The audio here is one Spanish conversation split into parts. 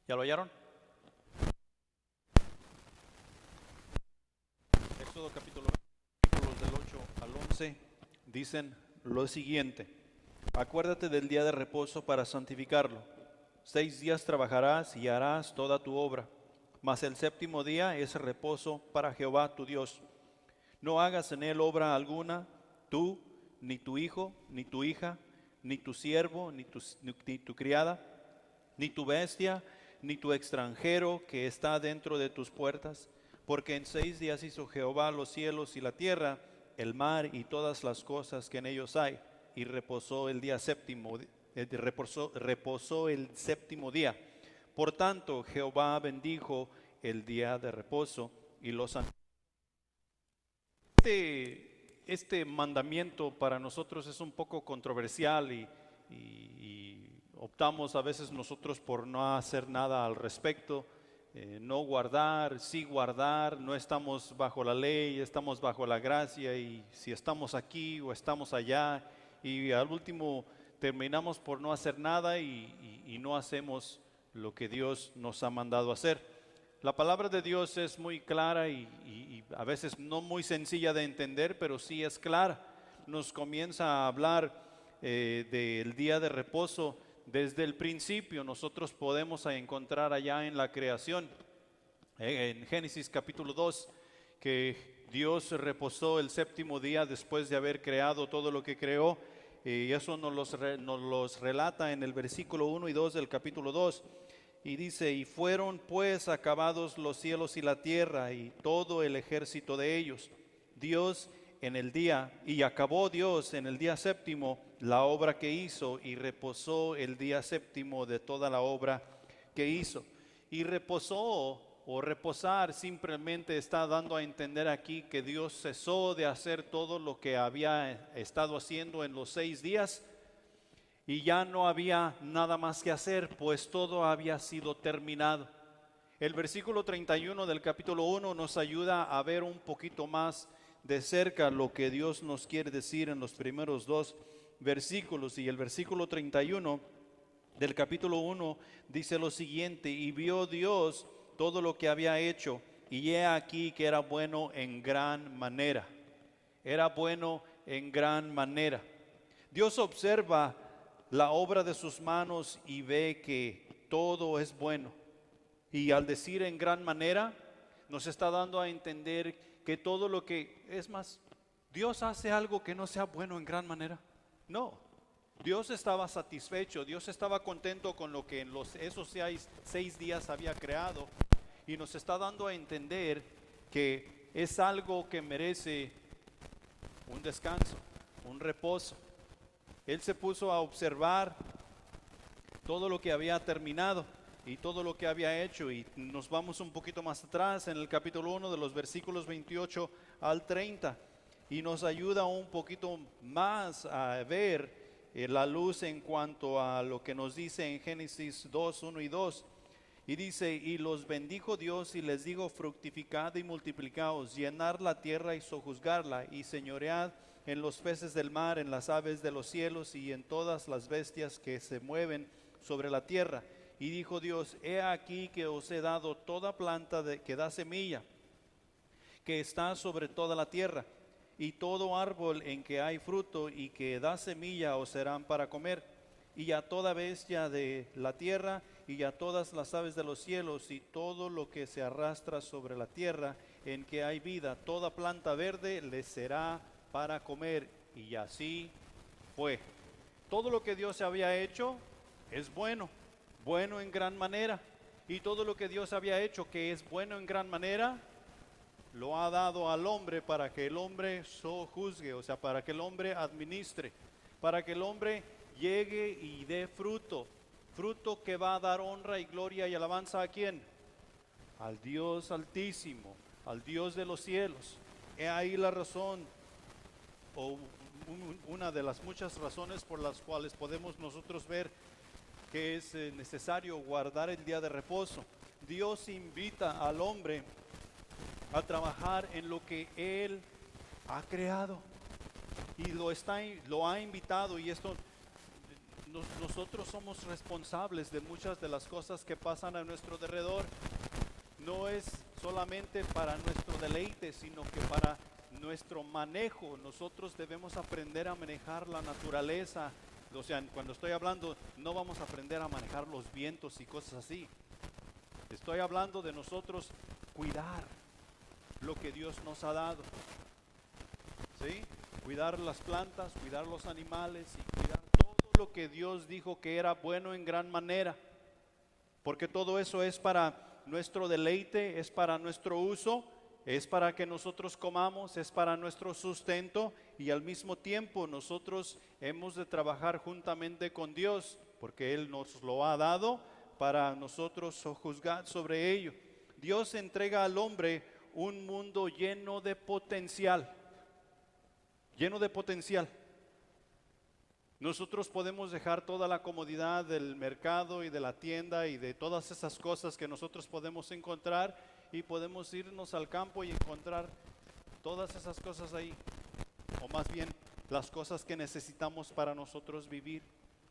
¿Ya lo hallaron? Éxodo capítulo 20, versículos del 8 al 11 dicen lo siguiente: acuérdate del día de reposo para santificarlo. 6 días trabajarás y harás toda tu obra, mas el séptimo día es reposo para Jehová tu Dios. No hagas en él obra alguna, tú, ni tu hijo, ni tu hija, ni tu siervo, ni tu criada, ni tu bestia, ni tu extranjero que está dentro de tus puertas, porque en 6 días hizo Jehová los cielos y la tierra, el mar y todas las cosas que en ellos hay, y reposó el día séptimo, reposó el séptimo día. Por tanto, Jehová bendijo el día de reposo y lo santificó. Este mandamiento para nosotros es un poco controversial y optamos a veces nosotros por no hacer nada al respecto, no guardar, sí guardar, no estamos bajo la ley, estamos bajo la gracia, y si estamos aquí o estamos allá, y al último terminamos por no hacer nada y no hacemos lo que Dios nos ha mandado hacer. La palabra de Dios es muy clara y a veces no muy sencilla de entender, pero sí es clara. Nos comienza a hablar del día de reposo desde el principio. Nosotros podemos encontrar allá en la creación, en Génesis capítulo 2, que Dios reposó el séptimo día después de haber creado todo lo que creó. Y eso nos los relata en el versículo 1 y 2 del capítulo 2. Y dice: y fueron pues acabados los cielos y la tierra y todo el ejército de ellos. Acabó Dios en el día séptimo la obra que hizo, y reposó el día séptimo de toda la obra que hizo. Y reposó, o reposar, simplemente está dando a entender aquí que Dios cesó de hacer todo lo que había estado haciendo en los 6 días. Y ya no había nada más que hacer, pues todo había sido terminado. El versículo 31 del capítulo 1 nos ayuda a ver un poquito más de cerca lo que Dios nos quiere decir en los primeros 2 versículos. Y el versículo 31 del capítulo 1 dice lo siguiente: y vio Dios todo lo que había hecho, y he aquí que era bueno en gran manera. Era bueno en gran manera. Dios observa la obra de sus manos y ve que todo es bueno. Y al decir en gran manera, nos está dando a entender que todo lo que es más, Dios hace algo que no sea bueno en gran manera. No, Dios estaba satisfecho, Dios estaba contento con lo que en esos 6 días había creado, y nos está dando a entender que es algo que merece un descanso, un reposo. Él se puso a observar todo lo que había terminado y todo lo que había hecho, y nos vamos un poquito más atrás en el capítulo 1 de los versículos 28 al 30, y nos ayuda un poquito más a ver la luz en cuanto a lo que nos dice en Génesis 2, 1 y 2. Y dice: y los bendijo Dios y les dijo: fructificad y multiplicaos, llenad la tierra y sojuzgarla, y señoread en los peces del mar, en las aves de los cielos y en todas las bestias que se mueven sobre la tierra. Y dijo Dios: he aquí que os he dado toda planta que da semilla, que está sobre toda la tierra, y todo árbol en que hay fruto y que da semilla os serán para comer, y a toda bestia de la tierra, y a todas las aves de los cielos, y todo lo que se arrastra sobre la tierra en que hay vida, toda planta verde les será para comer. Y así fue. Todo lo que Dios había hecho es bueno, bueno en gran manera. Y todo lo que Dios había hecho que es bueno en gran manera, lo ha dado al hombre para que el hombre sojuzgue, o sea, para que el hombre administre, para que el hombre llegue y dé fruto, fruto que va a dar honra y gloria y alabanza ¿a quién? Al Dios altísimo, al Dios de los cielos. He ahí la razón, o una de las muchas razones por las cuales podemos nosotros ver que es necesario guardar el día de reposo. Dios invita al hombre a trabajar en lo que Él ha creado, y lo ha invitado, y esto nosotros somos responsables de muchas de las cosas que pasan a nuestro alrededor. No es solamente para nuestro deleite, sino que para nuestro manejo. Nosotros debemos aprender a manejar la naturaleza. O sea, cuando estoy hablando, no vamos a aprender a manejar los vientos y cosas así. Estoy hablando de nosotros cuidar lo que Dios nos ha dado. ¿Sí? Cuidar las plantas, cuidar los animales y cuidar todo lo que Dios dijo que era bueno en gran manera. Porque todo eso es para nuestro deleite, es para nuestro uso, es para que nosotros comamos, es para nuestro sustento, y al mismo tiempo nosotros hemos de trabajar juntamente con Dios, porque Él nos lo ha dado para nosotros juzgar sobre ello. Dios entrega al hombre un mundo lleno de potencial, lleno de potencial. Nosotros podemos dejar toda la comodidad del mercado y de la tienda y de todas esas cosas que nosotros podemos encontrar, y podemos irnos al campo y encontrar todas esas cosas ahí, o más bien las cosas que necesitamos para nosotros vivir.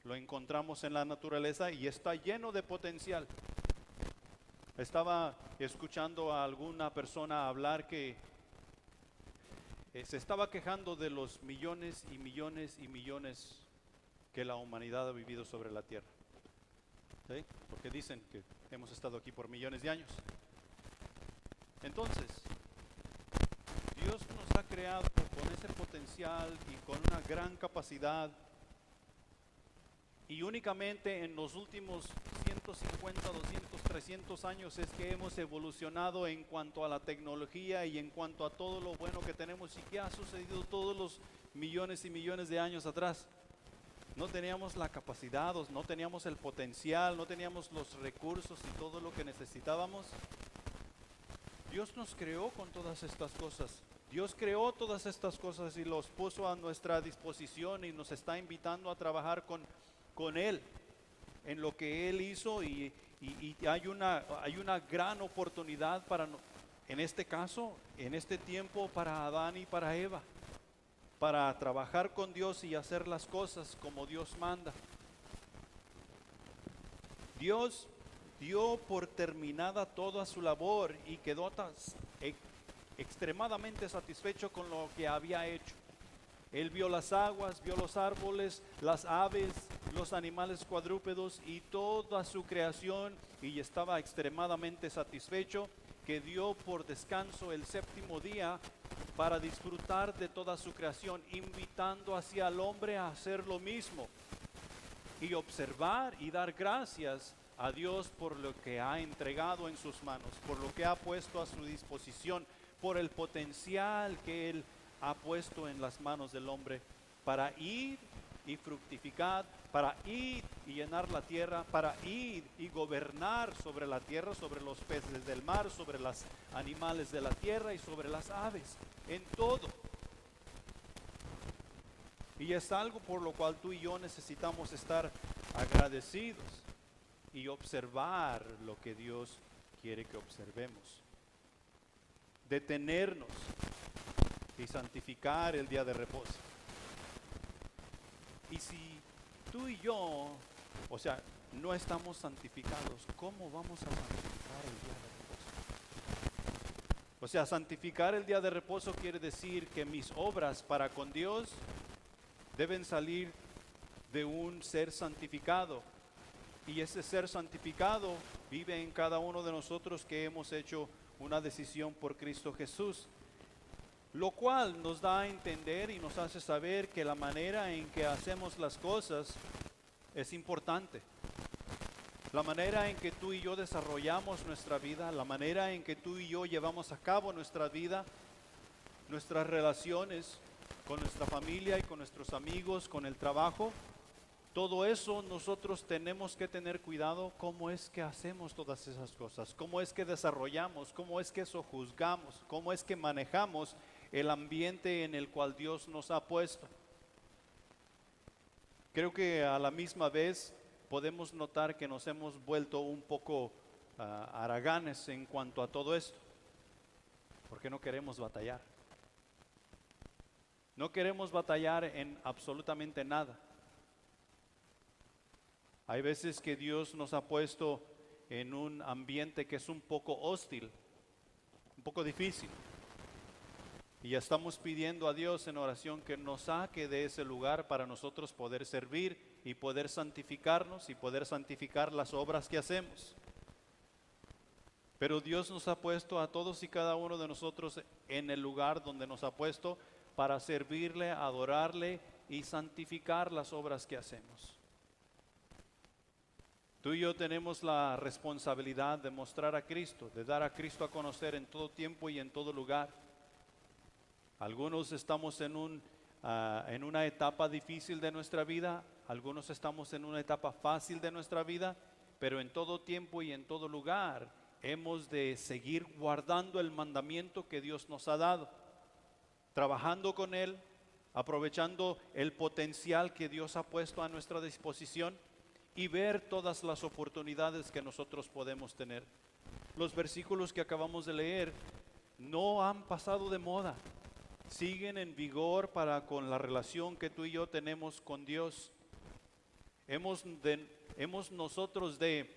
Lo encontramos en la naturaleza y está lleno de potencial. Estaba escuchando a alguna persona hablar que se estaba quejando de los millones y millones y millones que la humanidad ha vivido sobre la tierra. ¿Sí? Porque dicen que hemos estado aquí por millones de años. Entonces, Dios nos ha creado con ese potencial y con una gran capacidad, y únicamente en los últimos 150, 200, 300 años es que hemos evolucionado en cuanto a la tecnología y en cuanto a todo lo bueno que tenemos, y que ha sucedido todos los millones y millones de años atrás. No teníamos la capacidad, no teníamos el potencial, no teníamos los recursos y todo lo que necesitábamos. Dios nos creó con todas estas cosas. Dios creó todas estas cosas y los puso a nuestra disposición, y nos está invitando a trabajar con Él en lo que Él hizo, y hay una gran oportunidad en este caso, en este tiempo, para Adán y para Eva, para trabajar con Dios y hacer las cosas como Dios manda. Dios dio por terminada toda su labor y quedó extremadamente satisfecho con lo que había hecho. Él vio las aguas, vio los árboles, las aves, los animales cuadrúpedos y toda su creación, y estaba extremadamente satisfecho, que dio por descanso el séptimo día para disfrutar de toda su creación, invitando hacia al hombre a hacer lo mismo y observar y dar gracias a Dios por lo que ha entregado en sus manos, por lo que ha puesto a su disposición, por el potencial que Él ha puesto en las manos del hombre para ir y fructificar, para ir y llenar la tierra, para ir y gobernar sobre la tierra, sobre los peces del mar, sobre los animales de la tierra y sobre las aves, en todo. Y es algo por lo cual tú y yo necesitamos estar agradecidos y observar lo que Dios quiere que observemos. Detenernos y santificar el día de reposo. Y si tú y yo, o sea, no estamos santificados, ¿cómo vamos a santificar el día de reposo? O sea, santificar el día de reposo quiere decir que mis obras para con Dios deben salir de un ser santificado. Y ese ser santificado vive en cada uno de nosotros que hemos hecho una decisión por Cristo Jesús. Lo cual nos da a entender y nos hace saber que la manera en que hacemos las cosas es importante. La manera en que tú y yo desarrollamos nuestra vida, la manera en que tú y yo llevamos a cabo nuestra vida, nuestras relaciones con nuestra familia y con nuestros amigos, con el trabajo, todo eso nosotros tenemos que tener cuidado cómo es que hacemos todas esas cosas, cómo es que desarrollamos, cómo es que sojuzgamos, cómo es que manejamos el ambiente en el cual Dios nos ha puesto. Creo que a la misma vez podemos notar que nos hemos vuelto un poco haraganes en cuanto a todo esto, porque no queremos batallar. No queremos batallar en absolutamente nada. Hay veces que Dios nos ha puesto en un ambiente que es un poco hostil, un poco difícil. Y ya estamos pidiendo a Dios en oración que nos saque de ese lugar para nosotros poder servir y poder santificarnos y poder santificar las obras que hacemos. Pero Dios nos ha puesto a todos y cada uno de nosotros en el lugar donde nos ha puesto para servirle, adorarle y santificar las obras que hacemos. Tú y yo tenemos la responsabilidad de mostrar a Cristo, de dar a Cristo a conocer en todo tiempo y en todo lugar. Algunos estamos en una etapa difícil de nuestra vida, algunos estamos en una etapa fácil de nuestra vida, pero en todo tiempo y en todo lugar hemos de seguir guardando el mandamiento que Dios nos ha dado, trabajando con Él, aprovechando el potencial que Dios ha puesto a nuestra disposición y ver todas las oportunidades que nosotros podemos tener. Los versículos que acabamos de leer no han pasado de moda, siguen en vigor para con la relación que tú y yo tenemos con Dios. Hemos nosotros de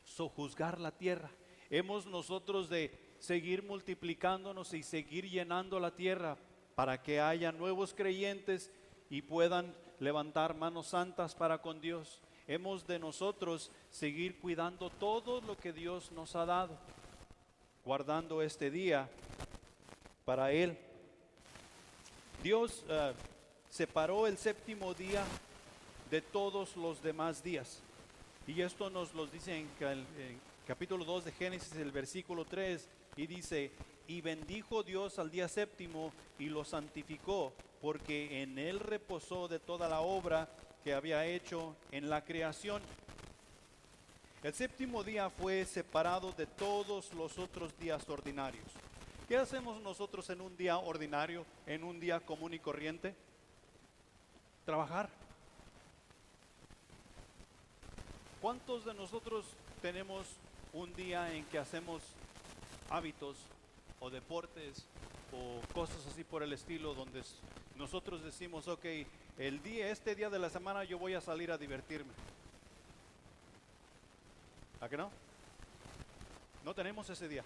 sojuzgar la tierra, hemos nosotros de seguir multiplicándonos y seguir llenando la tierra para que haya nuevos creyentes y puedan levantar manos santas para con Dios. Hemos de nosotros seguir cuidando todo lo que Dios nos ha dado, guardando este día para Él. Dios separó el séptimo día de todos los demás días. Y esto nos lo dice en capítulo 2 de Génesis, el versículo 3, y dice: y bendijo Dios al día séptimo y lo santificó, porque en él reposó de toda la obra que había hecho en la creación. El séptimo día fue separado de todos los otros días ordinarios. ¿Qué hacemos nosotros en un día ordinario, en un día común y corriente? Trabajar. ¿Cuántos de nosotros tenemos un día en que hacemos hábitos o deportes o cosas así por el estilo, donde nosotros decimos, ok, este día de la semana yo voy a salir a divertirme? ¿A qué no? No tenemos ese día.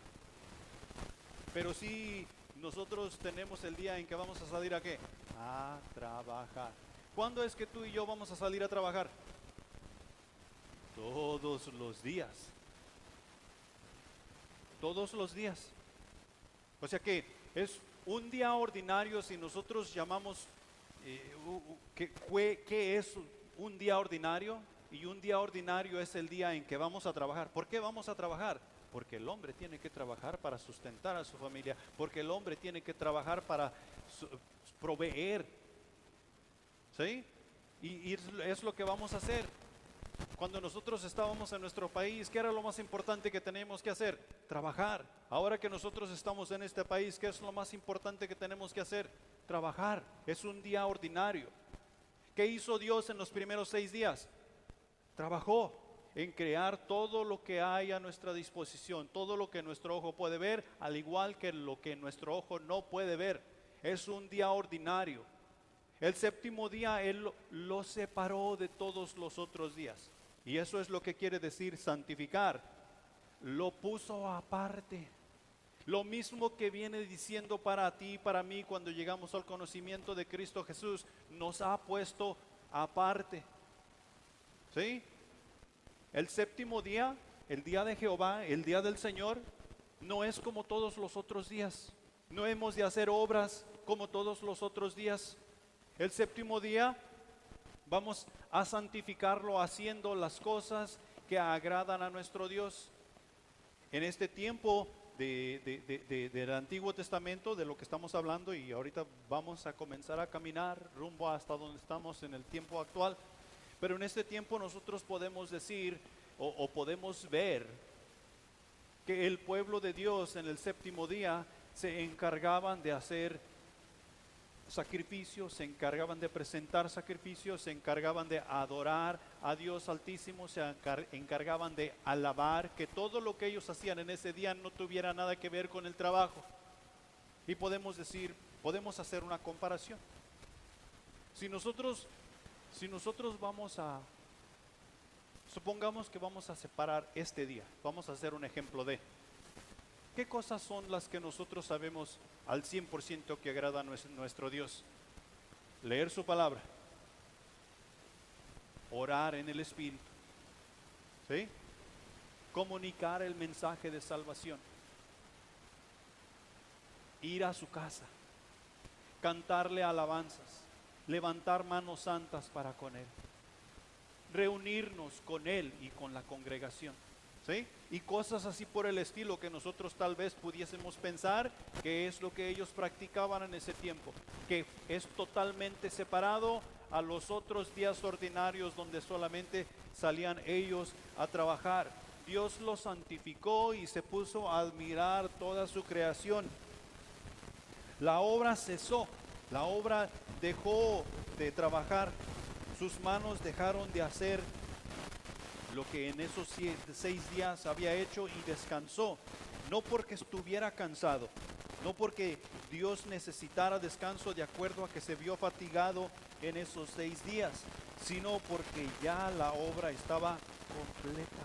Pero sí, nosotros tenemos el día en que vamos a salir ¿a qué? A trabajar. ¿Cuándo es que tú y yo vamos a salir a trabajar? Todos los días. Todos los días. O sea que es un día ordinario. Si nosotros llamamos, ¿qué es un día ordinario? Y un día ordinario es el día en que vamos a trabajar. ¿Por qué vamos a trabajar? Porque el hombre tiene que trabajar para sustentar a su familia, porque el hombre tiene que trabajar para proveer. ¿Sí? Y es lo que vamos a hacer. Cuando nosotros estábamos en nuestro país, ¿qué era lo más importante que teníamos que hacer? Trabajar. Ahora que nosotros estamos en este país, ¿qué es lo más importante que tenemos que hacer? Trabajar. Es un día ordinario. ¿Qué hizo Dios en los primeros 6 días? Trabajó en crear todo lo que hay a nuestra disposición, todo lo que nuestro ojo puede ver, al igual que lo que nuestro ojo no puede ver. Es un día ordinario. El séptimo día Él lo separó de todos los otros días. Y eso es lo que quiere decir santificar. Lo puso aparte. Lo mismo que viene diciendo para ti y para mí cuando llegamos al conocimiento de Cristo Jesús, nos ha puesto aparte. ¿Sí? El séptimo día, el día de Jehová, el día del Señor, no es como todos los otros días. No hemos de hacer obras como todos los otros días. El séptimo día vamos a santificarlo haciendo las cosas que agradan a nuestro Dios. En este tiempo del Antiguo Testamento, de lo que estamos hablando, y ahorita vamos a comenzar a caminar rumbo hasta donde estamos en el tiempo actual. Pero en este tiempo nosotros podemos decir o podemos ver que el pueblo de Dios en el séptimo día se encargaban de hacer sacrificios, se encargaban de presentar sacrificios, se encargaban de adorar a Dios Altísimo, se encargaban de alabar, que todo lo que ellos hacían en ese día no tuviera nada que ver con el trabajo. Y podemos decir, podemos hacer una comparación. Si nosotros vamos Supongamos que vamos a separar este día. Vamos a hacer un ejemplo de qué cosas son las que nosotros sabemos al 100% que agrada a nuestro Dios. Leer su palabra, orar en el Espíritu, ¿sí? Comunicar el mensaje de salvación, ir a su casa, cantarle alabanzas, levantar manos santas para con Él, reunirnos con Él y con la congregación, ¿sí? Y cosas así por el estilo que nosotros tal vez pudiésemos pensar que es lo que ellos practicaban en ese tiempo, que es totalmente separado a los otros días ordinarios donde solamente salían ellos a trabajar. Dios los santificó y se puso a admirar toda su creación. La obra cesó, la obra dejó de trabajar, sus manos dejaron de hacer lo que en esos 6 días había hecho y descansó, no porque estuviera cansado, no porque Dios necesitara descanso de acuerdo a que se vio fatigado en esos 6 días, sino porque ya la obra estaba completa.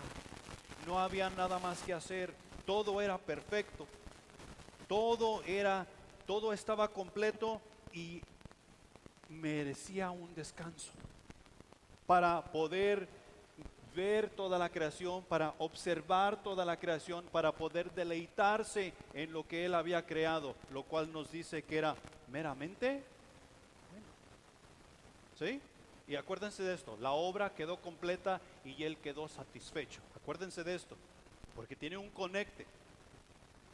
No había nada más que hacer, todo era perfecto, todo estaba completo y merecía un descanso para poder ver toda la creación, para observar toda la creación, para poder deleitarse en lo que Él había creado, lo cual nos dice que era meramente bueno. ¿Sí? Y acuérdense de esto, la obra quedó completa y Él quedó satisfecho. Acuérdense de esto, porque tiene un conecte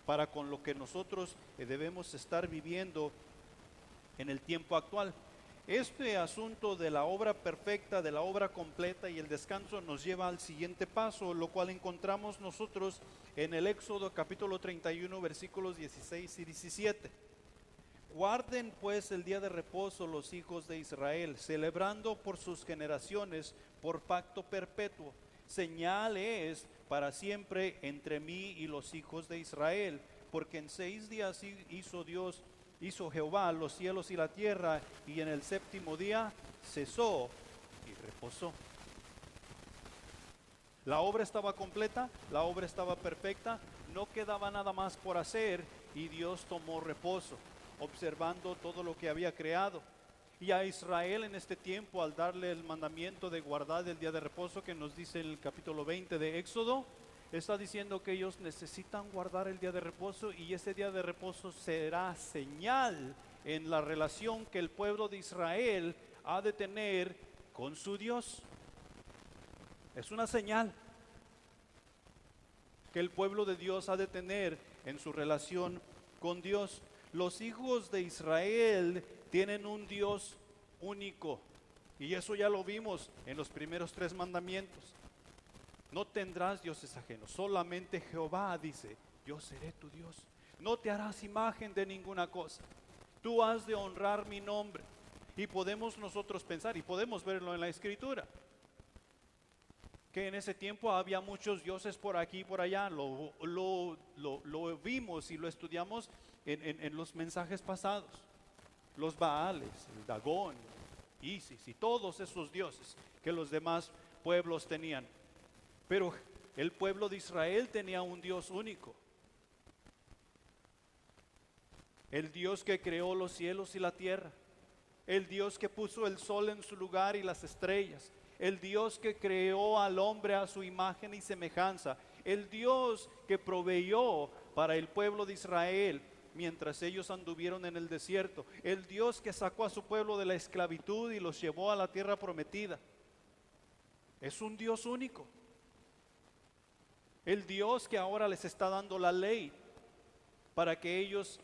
para con lo que nosotros debemos estar viviendo en el tiempo actual. Este asunto de la obra perfecta, de la obra completa y el descanso nos lleva al siguiente paso, lo cual encontramos nosotros en el Éxodo capítulo 31 versículos 16 y 17. Guarden pues el día de reposo los hijos de Israel, celebrando por sus generaciones por pacto perpetuo. Señal es para siempre entre mí y los hijos de Israel, porque en 6 días hizo Jehová los cielos y la tierra, y en el séptimo día cesó y reposó. La obra estaba completa, la obra estaba perfecta, no quedaba nada más por hacer, y Dios tomó reposo, observando todo lo que había creado. Y a Israel en este tiempo, al darle el mandamiento de guardar el día de reposo, que nos dice el capítulo 20 de Éxodo, está diciendo que ellos necesitan guardar el día de reposo, y ese día de reposo será señal en la relación que el pueblo de Israel ha de tener con su Dios. Es una señal que el pueblo de Dios ha de tener en su relación con Dios. Los hijos de Israel tienen un Dios único, y eso ya lo vimos en los primeros 3 mandamientos. No tendrás dioses ajenos, solamente Jehová dice, yo seré tu Dios. No te harás imagen de ninguna cosa. Tú has de honrar mi nombre. Y podemos nosotros pensar, y podemos verlo en la Escritura, que en ese tiempo había muchos dioses por aquí y por allá. Lo vimos y lo estudiamos en los mensajes pasados. Los Baales, el Dagón, Isis y todos esos dioses que los demás pueblos tenían. Pero el pueblo de Israel tenía un Dios único. El Dios que creó los cielos y la tierra. El Dios que puso el sol en su lugar y las estrellas. El Dios que creó al hombre a su imagen y semejanza. El Dios que proveyó para el pueblo de Israel mientras ellos anduvieron en el desierto. El Dios que sacó a su pueblo de la esclavitud y los llevó a la tierra prometida. Es un Dios único. El Dios que ahora les está dando la ley para que ellos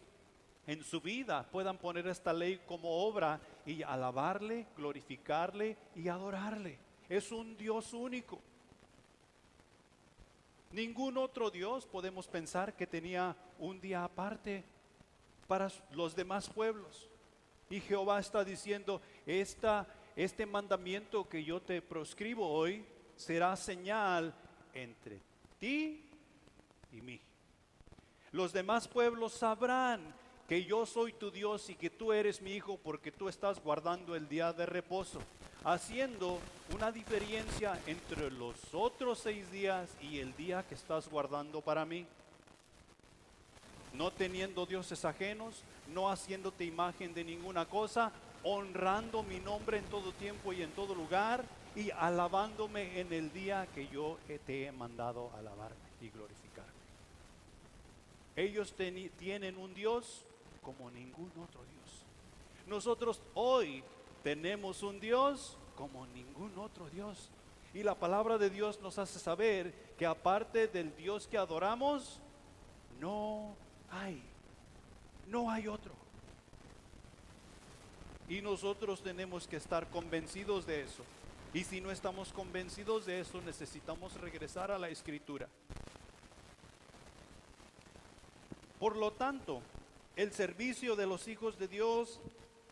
en su vida puedan poner esta ley como obra y alabarle, glorificarle y adorarle. Es un Dios único. Ningún otro Dios podemos pensar que tenía un día aparte para los demás pueblos. Y Jehová está diciendo, este mandamiento que yo te proscribo hoy será señal entre ti y mí. Los demás pueblos sabrán que yo soy tu Dios y que tú eres mi hijo, porque tú estás guardando el día de reposo. haciendo una diferencia entre los otros 6 días y el día que estás guardando para mí. No teniendo dioses ajenos, no haciéndote imagen de ninguna cosa, honrando mi nombre en todo tiempo y en todo lugar, y alabándome en el día que yo te he mandado alabarme y glorificarme. Ellos tienen un Dios como ningún otro Dios. Nosotros hoy tenemos un Dios como ningún otro Dios. Y la palabra de Dios nos hace saber que aparte del Dios que adoramos, no hay otro. Y nosotros tenemos que estar convencidos de eso. Y si no estamos convencidos de eso, necesitamos regresar a la Escritura. Por lo tanto, el servicio de los hijos de Dios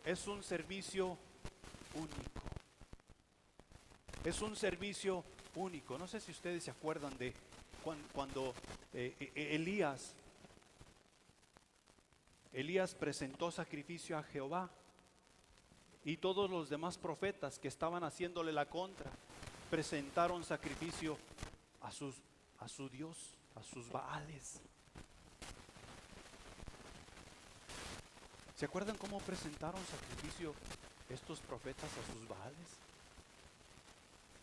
es un servicio único. Es un servicio único. No sé si ustedes se acuerdan de cuando Elías presentó sacrificio a Jehová, y todos los demás profetas que estaban haciéndole la contra presentaron sacrificio a su Dios, a sus Baales. ¿Se acuerdan cómo presentaron sacrificio estos profetas a sus Baales?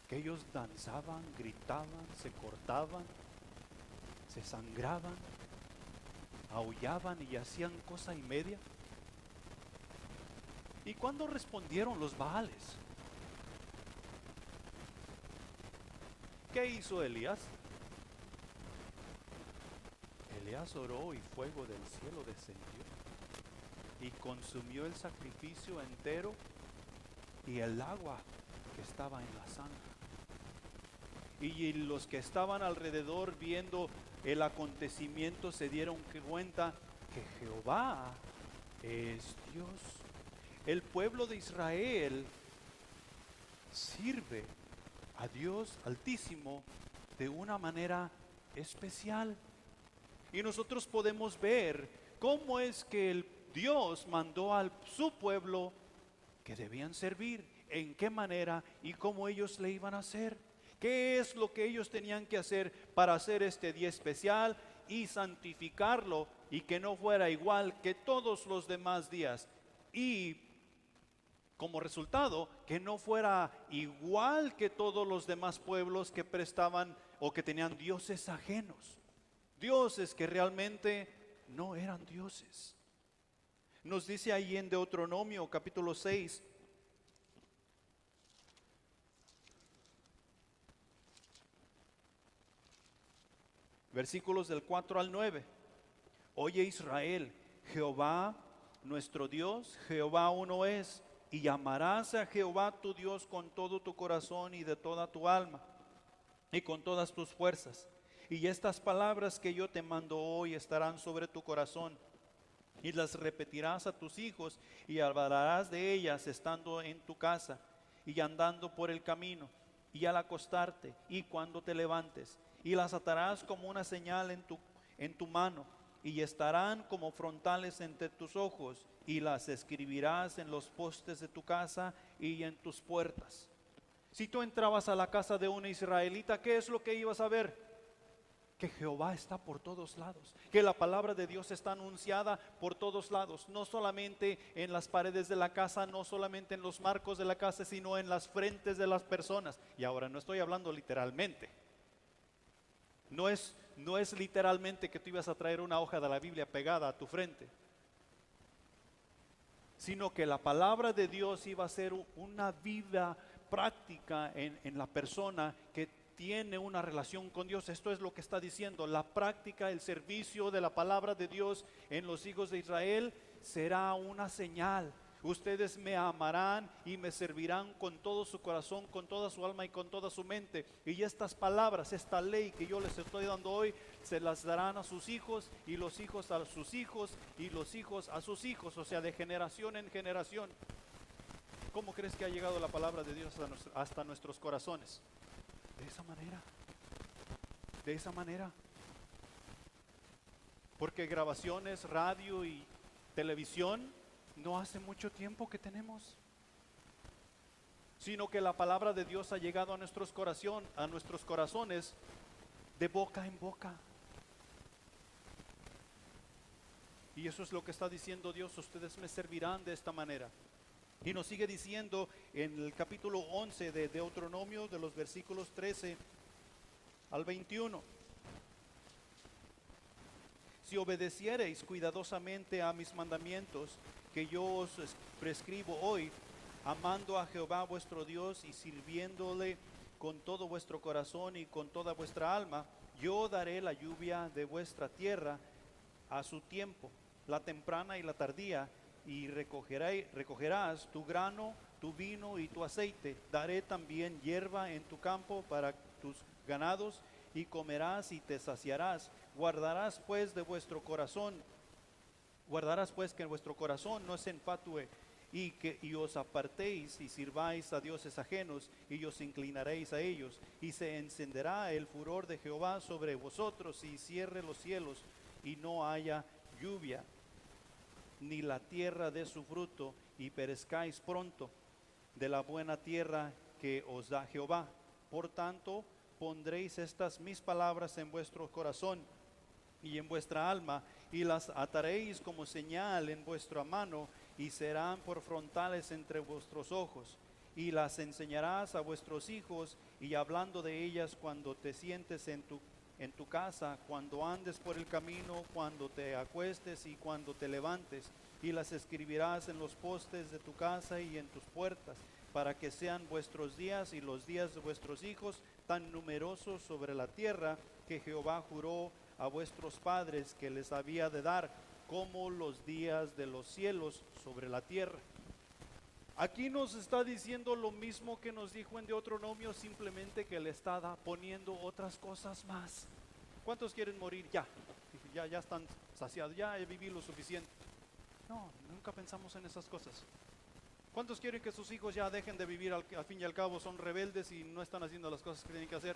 Que ellos danzaban, gritaban, se cortaban, se sangraban, aullaban y hacían cosa y media. ¿Y cuándo respondieron los Baales? ¿Qué hizo Elías? Elías oró y fuego del cielo descendió y consumió el sacrificio entero y el agua que estaba en la zanja. Y los que estaban alrededor viendo el acontecimiento se dieron cuenta que Jehová es Dios. El pueblo de Israel sirve a Dios Altísimo de una manera especial. Y nosotros podemos ver cómo es que el Dios mandó a su pueblo que debían servir, en qué manera y cómo ellos le iban a hacer. ¿Qué es lo que ellos tenían que hacer para hacer este día especial y santificarlo y que no fuera igual que todos los demás días? Y como resultado, que no fuera igual que todos los demás pueblos que prestaban o que tenían dioses ajenos. Dioses que realmente no eran dioses. Nos dice ahí en Deuteronomio capítulo 6, versículos del 4 al 9. Oye Israel, Jehová nuestro Dios, Jehová uno es, y amarás a Jehová tu Dios con todo tu corazón y de toda tu alma y con todas tus fuerzas. Y estas palabras que yo te mando hoy estarán sobre tu corazón, y las repetirás a tus hijos, y hablarás de ellas estando en tu casa y andando por el camino, y al acostarte y cuando te levantes, y las atarás como una señal en tu mano, y estarán como frontales entre tus ojos, y las escribirás en los postes de tu casa y en tus puertas. Si tú entrabas a la casa de una israelita, ¿qué es lo que ibas a ver? Que Jehová está por todos lados, que la palabra de Dios está anunciada por todos lados, no solamente en las paredes de la casa, no solamente en los marcos de la casa, sino en las frentes de las personas. Y ahora no estoy hablando literalmente. No es literalmente que tú ibas a traer una hoja de la Biblia pegada a tu frente, sino que la palabra de Dios iba a ser una vida práctica en la persona que tiene una relación con Dios. Esto es lo que está diciendo. La práctica, el servicio de la palabra de Dios en los hijos de Israel será una señal. Ustedes me amarán y me servirán con todo su corazón, con toda su alma y con toda su mente. Y estas palabras, esta ley que yo les estoy dando hoy, se las darán a sus hijos, y los hijos a sus hijos, y los hijos a sus hijos, o sea, de generación en generación. ¿Cómo crees que ha llegado la palabra de Dios hasta nuestros corazones? De esa manera. De esa manera. Porque grabaciones, radio y televisión no hace mucho tiempo que tenemos. sino que la palabra de Dios ha llegado a a nuestros corazones de boca en boca. Y eso es lo que está diciendo Dios: ustedes me servirán de esta manera. Y nos sigue diciendo en el capítulo 11 de Deuteronomio, de los versículos 13 al 21. Si obedeciereis cuidadosamente a mis mandamientos que yo os prescribo hoy, amando a Jehová vuestro Dios y sirviéndole con todo vuestro corazón y con toda vuestra alma, yo daré la lluvia de vuestra tierra a su tiempo, la temprana y la tardía, y recogerás tu grano, tu vino y tu aceite. Daré también hierba en tu campo para tus ganados, y comerás y te saciarás. Guardarás pues que vuestro corazón no se enfatue, y os apartéis y sirváis a dioses ajenos, y os inclinaréis a ellos, y se encenderá el furor de Jehová sobre vosotros, y cierre los cielos, y no haya lluvia, ni la tierra dé su fruto, y perezcáis pronto de la buena tierra que os da Jehová. Por tanto, pondréis estas mis palabras en vuestro corazón y en vuestra alma, y las ataréis como señal en vuestra mano, y serán por frontales entre vuestros ojos, y las enseñarás a vuestros hijos, y hablando de ellas cuando te sientes en tu casa, cuando andes por el camino, cuando te acuestes y cuando te levantes, y las escribirás en los postes de tu casa y en tus puertas, para que sean vuestros días y los días de vuestros hijos tan numerosos sobre la tierra que Jehová juró a vuestros padres que les había de dar, como los días de los cielos sobre la tierra. Aquí nos está diciendo lo mismo que nos dijo en Deuteronomio, simplemente que le está poniendo otras cosas más. ¿Cuántos quieren morir ya? Ya están saciados, ya he vivido lo suficiente. No, nunca pensamos en esas cosas. ¿Cuántos quieren que sus hijos ya dejen de vivir, al fin y al cabo son rebeldes y no están haciendo las cosas que tienen que hacer?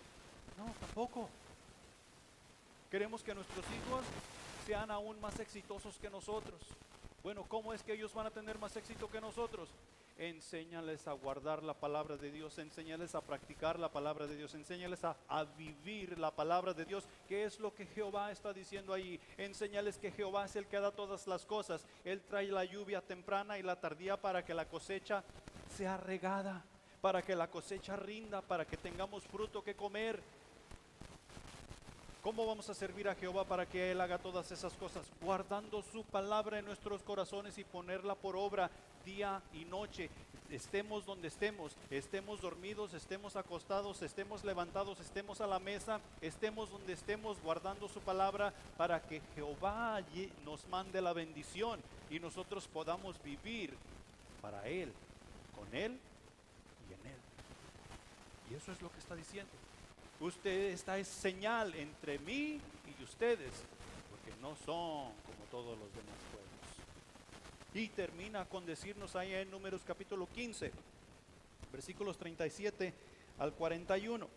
No, tampoco. Queremos que nuestros hijos sean aún más exitosos que nosotros. Bueno, ¿cómo es que ellos van a tener más éxito que nosotros? Enséñales a guardar la palabra de Dios, enséñales a practicar la palabra de Dios, enséñales a vivir la palabra de Dios, que es lo que Jehová está diciendo ahí. Enséñales que Jehová es el que da todas las cosas. Él trae la lluvia temprana y la tardía para que la cosecha sea regada, para que la cosecha rinda, para que tengamos fruto que comer. ¿Cómo vamos a servir a Jehová para que Él haga todas esas cosas? Guardando su palabra en nuestros corazones y ponerla por obra día y noche. Estemos donde estemos, estemos dormidos, estemos acostados, estemos levantados, estemos a la mesa, estemos donde estemos, guardando su palabra para que Jehová nos mande la bendición y nosotros podamos vivir para Él, con Él y en Él. Y eso es lo que está diciendo. Esta es señal entre mí y ustedes, porque no son como todos los demás pueblos. Y termina con decirnos ahí en Números capítulo 15, versículos 37 al 41.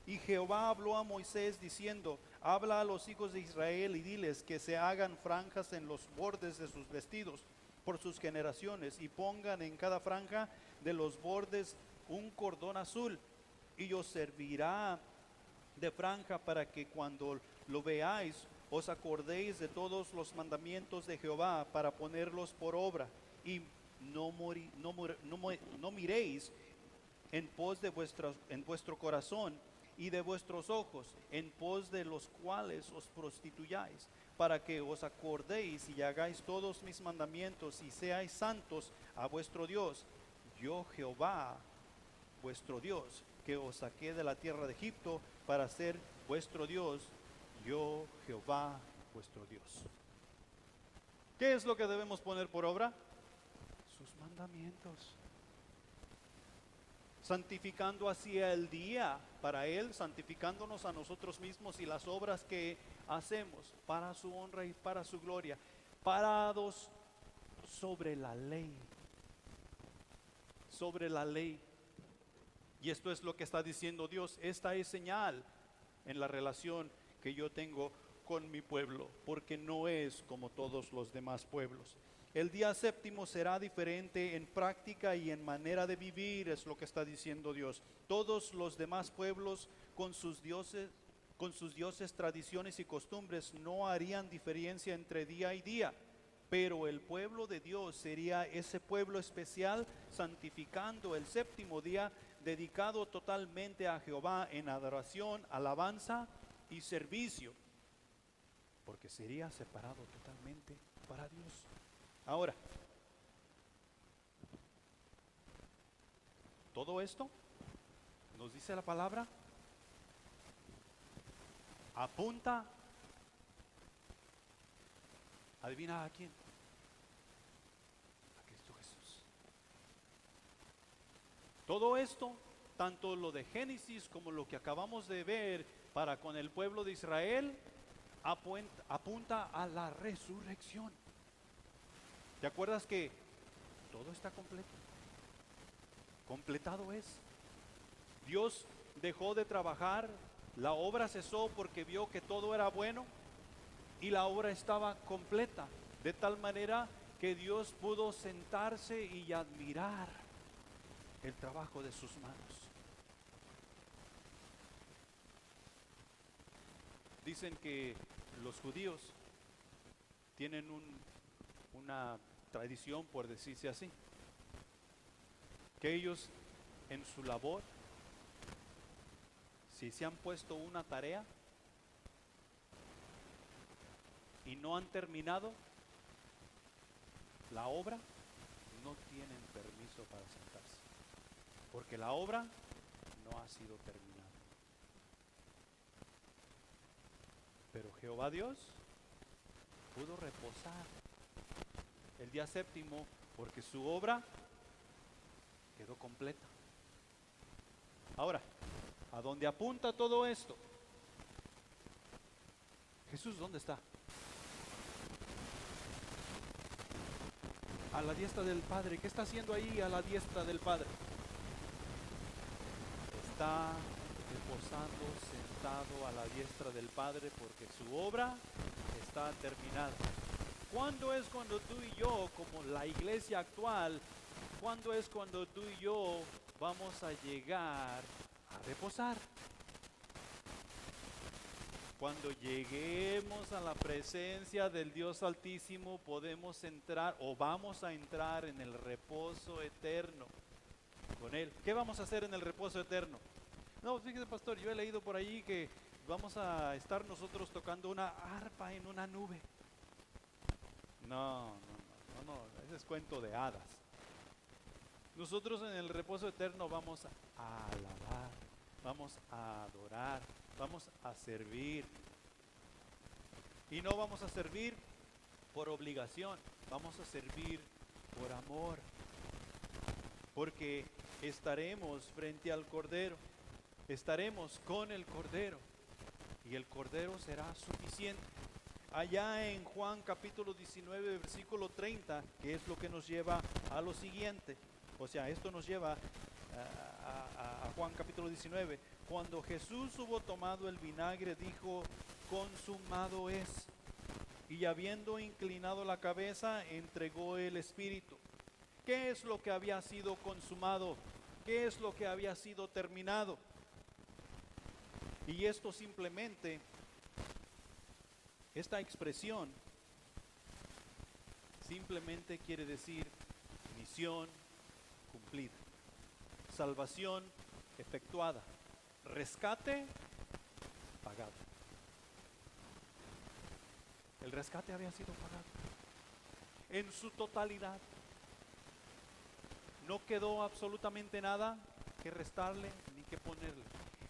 Y Jehová habló a Moisés diciendo: habla a los hijos de Israel y diles que se hagan franjas en los bordes de sus vestidos por sus generaciones, y pongan en cada franja de los bordes un cordón azul, y os servirá de franja para que cuando lo veáis os acordéis de todos los mandamientos de Jehová para ponerlos por obra, y no miréis en pos de en vuestro corazón y de vuestros ojos, en pos de los cuales os prostituyáis, para que os acordéis y hagáis todos mis mandamientos y seáis santos a vuestro Dios. Yo Jehová vuestro Dios, que os saqué de la tierra de Egipto para ser vuestro Dios, yo Jehová vuestro Dios. ¿Qué es lo que debemos poner por obra? Sus mandamientos. Santificando así el día para Él, santificándonos a nosotros mismos y las obras que hacemos para su honra y para su gloria, parados sobre la ley. Sobre la ley. Y esto es lo que está diciendo Dios. Esta es señal en la relación que yo tengo con mi pueblo, porque no es como todos los demás pueblos. El día séptimo será diferente en práctica y en manera de vivir, es lo que está diciendo Dios. Todos los demás pueblos con sus dioses, tradiciones y costumbres no harían diferencia entre día y día. Pero el pueblo de Dios sería ese pueblo especial, santificando el séptimo día, dedicado totalmente a Jehová en adoración, alabanza y servicio, porque sería separado totalmente para Dios. Ahora, todo esto nos dice la palabra, apunta, adivina a quién, a Cristo Jesús. Todo esto, tanto lo de Génesis como lo que acabamos de ver para con el pueblo de Israel, apunta a la resurrección. ¿Te acuerdas que todo está completo? Completado es. Dios dejó de trabajar, la obra cesó porque vio que todo era bueno y la obra estaba completa, de tal manera que Dios pudo sentarse y admirar el trabajo de sus manos. Dicen que los judíos tienen una tradición, por decirse así, que ellos en su labor, si se han puesto una tarea y no han terminado la obra, no tienen permiso para sentarse, porque la obra no ha sido terminada. Pero Jehová Dios pudo reposar el día séptimo porque su obra quedó completa. Ahora, ¿a dónde apunta todo esto? Jesús, ¿dónde está? A la diestra del Padre. ¿Qué está haciendo ahí a la diestra del Padre? Está reposando, sentado a la diestra del Padre porque su obra está terminada. ¿Cuándo es cuando tú y yo, como la iglesia actual, cuándo es cuando tú y yo vamos a llegar a reposar? Cuando lleguemos a la presencia del Dios Altísimo, podemos entrar o vamos a entrar en el reposo eterno con Él. ¿Qué vamos a hacer en el reposo eterno? No, fíjese, pastor, yo he leído por ahí que vamos a estar nosotros tocando una arpa en una nube. No, ese es cuento de hadas. Nosotros en el reposo eterno vamos a alabar, vamos a adorar, vamos a servir. Y no vamos a servir por obligación, vamos a servir por amor. Porque estaremos frente al Cordero, estaremos con el Cordero y el Cordero será suficiente. Allá en Juan capítulo 19, versículo 30, que es lo que nos lleva a lo siguiente. O sea, esto nos lleva a Juan capítulo 19. Cuando Jesús hubo tomado el vinagre, dijo, consumado es. Y habiendo inclinado la cabeza, entregó el Espíritu. ¿Qué es lo que había sido consumado? ¿Qué es lo que había sido terminado? Y esto simplemente, esta expresión simplemente quiere decir misión cumplida, salvación efectuada, rescate pagado. El rescate había sido pagado en su totalidad. No quedó absolutamente nada que restarle ni que ponerle.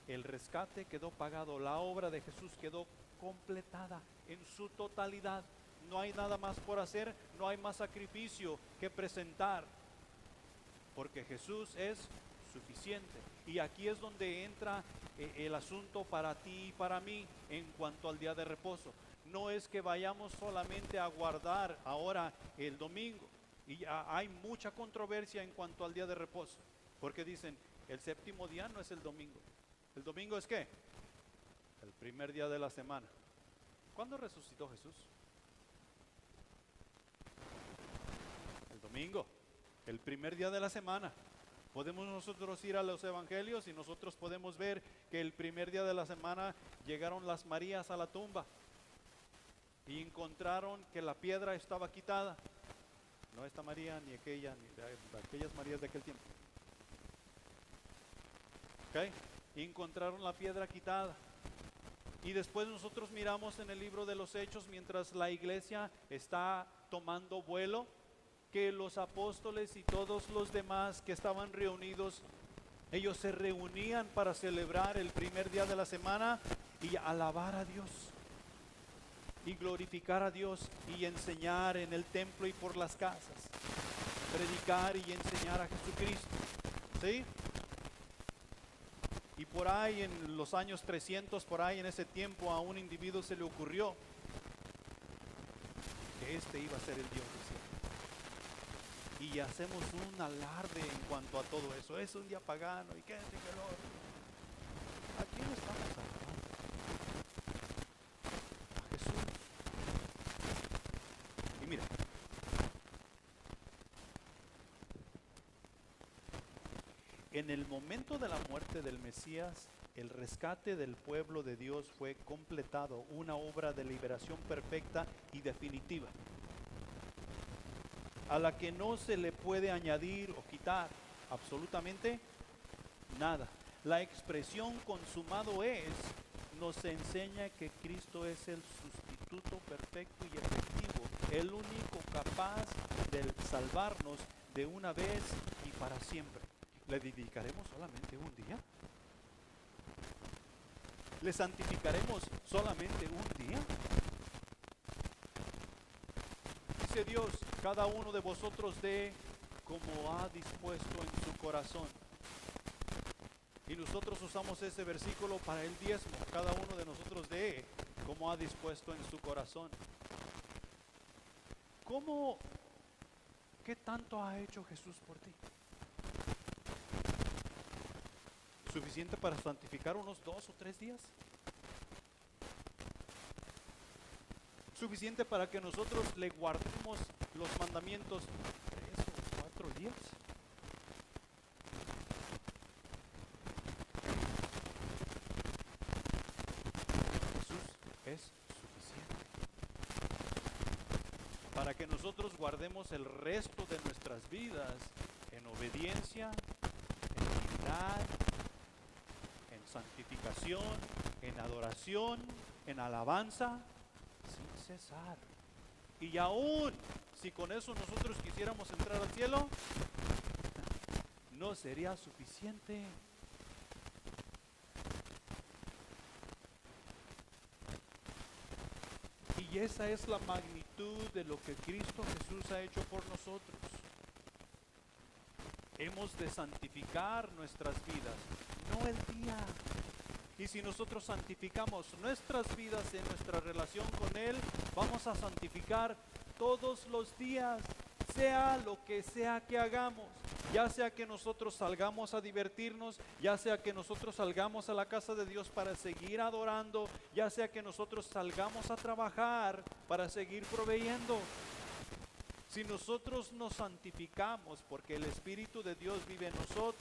El rescate quedó pagado, la obra de Jesús quedó completada en su totalidad. No hay nada más por hacer, no hay más sacrificio que presentar, porque Jesús es suficiente. Y aquí es donde entra el asunto para ti y para mí en cuanto al día de reposo. No es que vayamos solamente a guardar ahora el domingo. Y hay mucha controversia en cuanto al día de reposo, porque dicen, el séptimo día no es el domingo. ¿El domingo es qué? El primer día de la semana. ¿Cuándo resucitó Jesús? domingo, el primer día de la semana. Podemos nosotros ir a los evangelios y nosotros podemos ver que el primer día de la semana llegaron las Marías a la tumba y encontraron que la piedra estaba quitada. No esta María ni aquella, ni aquellas Marías de aquel tiempo. ¿Ok? Y encontraron la piedra quitada. Y después nosotros miramos en el libro de los Hechos, mientras la iglesia está tomando vuelo, que los apóstoles y todos los demás que estaban reunidos, ellos se reunían para celebrar el primer día de la semana y alabar a Dios y glorificar a Dios y enseñar en el templo y por las casas, predicar y enseñar a Jesucristo. ¿Sí? Y por ahí en los años 300, por ahí en ese tiempo, a un individuo se le ocurrió que este iba a ser el Dios del cielo. Y hacemos un alarde en cuanto a todo eso. Es un día pagano y qué es el otro. ¿A quién estamos alabando? A Jesús. Y mira, en el momento de la muerte del Mesías, el rescate del pueblo de Dios fue completado, una obra de liberación perfecta y definitiva, a la que no se le puede añadir o quitar absolutamente nada. La expresión consumado es nos enseña que Cristo es el sustituto perfecto y efectivo, el único capaz de salvarnos de una vez y para siempre. ¿Le dedicaremos solamente un día? ¿Le santificaremos solamente un día? Dice Dios, cada uno de vosotros dé como ha dispuesto en su corazón. Y nosotros usamos ese versículo para el diezmo. Cada uno de nosotros dé como ha dispuesto en su corazón. ¿Qué tanto ha hecho Jesús por ti? ¿Suficiente para santificar unos 2 o 3 días? ¿Suficiente para que nosotros le guardemos los mandamientos 3 o 4 días? Jesús es suficiente para que nosotros guardemos el resto de nuestras vidas en obediencia, en humildad, en santificación, en adoración, en alabanza, sin cesar. Y aún si con eso nosotros quisiéramos entrar al cielo, no sería suficiente. Y esa es la magnitud de lo que Cristo Jesús ha hecho por nosotros. Hemos de santificar nuestras vidas, no el día. Y si nosotros santificamos nuestras vidas en nuestra relación con Él, vamos a santificar todos los días, sea lo que sea que hagamos. Ya sea que nosotros salgamos a divertirnos, ya sea que nosotros salgamos a la casa de Dios para seguir adorando, ya sea que nosotros salgamos a trabajar para seguir proveyendo. Si nosotros nos santificamos porque el Espíritu de Dios vive en nosotros,